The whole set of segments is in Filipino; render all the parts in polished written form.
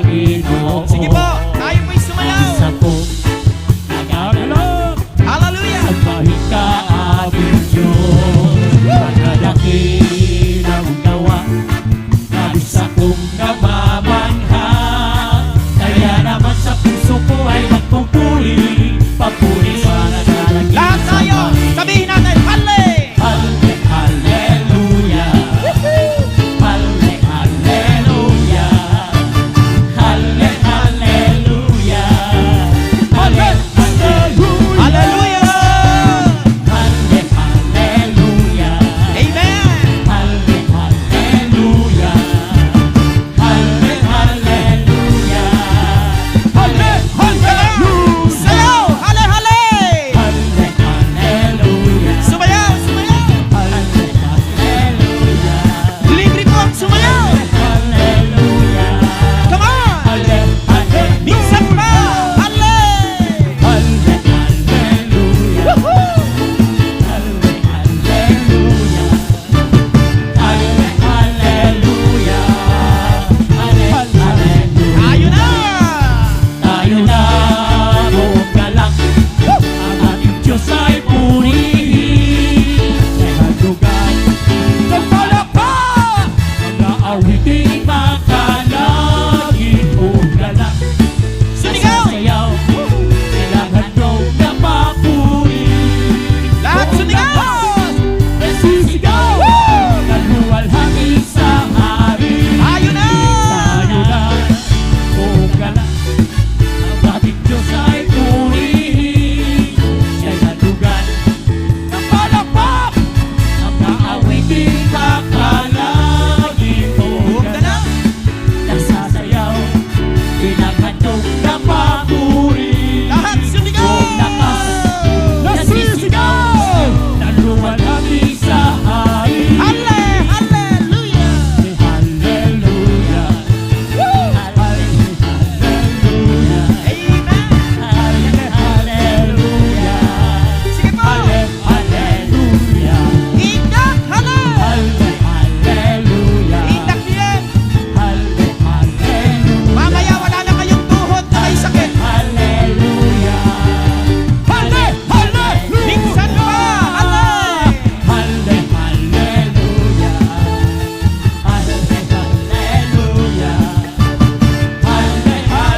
Panginoon. Sige po, tayo po'y sumayaw. Isa pong nagagalak Hallelujah. at mahika aming Diyos. Pagkadakilang gawa, nabis akong namamanha. Kaya naman sa puso ko ay magpupuri, papuri para dalagin Lahat sa tayo, Panginoon. sabihin natin, Halle! Halle, hallelujah. Halle, hallelujah. Halle, hallelujah. Halle, hallelujah. Hallelujah! Halle, hallelujah. Amen! Halle, hallelujah. Halle, hallelujah. Halle, hallelujah. Sayaw! Halle, halle! Halle, hallelujah. Sumayaw, sumayaw! Halle, hallelujah. Libre po ang sumayaw! Hallelujah. Come on! Halle, hallelujah. Minsan pa! Halle! Halle, hallelujah. Woohoo! Halle, hallelujah. Halle, hallelujah. Halle, hallelujah. Tayo na! Tayo na, buong galak. Ang ating Diyos ay purihin. Sa hagdugan ng palakpak, mga awiting makalagin. Buong galak, Sumigaw! sasayaw, ilang handog na papuri. Lahat sumigaw! Nasisigaw, naluwalhati sa hari. Tayo na! Tayo na, buong galak. Ang ating Diyos ay purihin. Siya'y nalugan ng palakpak. Ang naawiting kakalagin. Buong galak, nasasayaw, pinaghandog na papuri. Lahat sumigaw! Buong lakas, nasisigaw, naluwalhati sa hari. Halle! Hallelujah! Hallelujah. Hallelujah. Amen! Hallelujah. Sige po! Hallelujah. Idak! Halle! Hallelujah. Idak yan! Hallelujah. Mamaya wala na kayong tuhod na may sakit. Hallelujah. Hallelujah. Minsan pa! Halle! Hallelujah.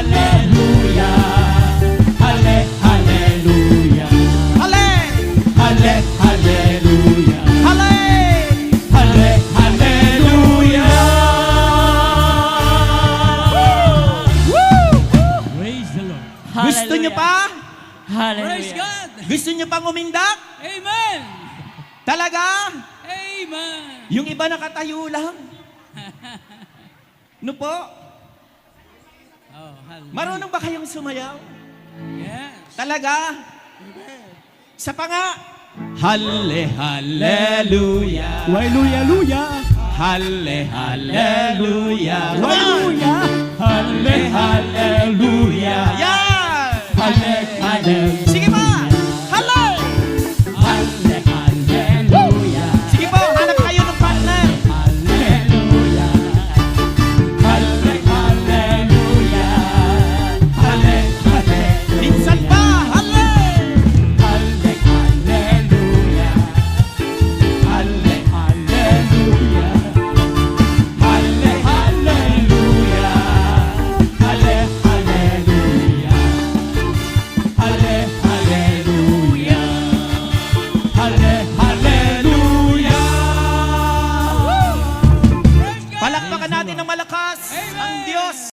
Hallelujah. Hallelujah. Hallelujah. Halle! Hallelujah. Halle! Hallelujah. Praise the Lord. Gusto nyo pa? Praise God. Gusto nyo pang umindak? Amen! Talaga? Amen! Yung iba nakatayo lang. No po? Oh, hallelujah. Marunong ba kayong sumayaw? Yes. Talaga? Sa pa nga. Halle, hallelujah. Hallelujah. Halle, hallelujah. Hallelujah.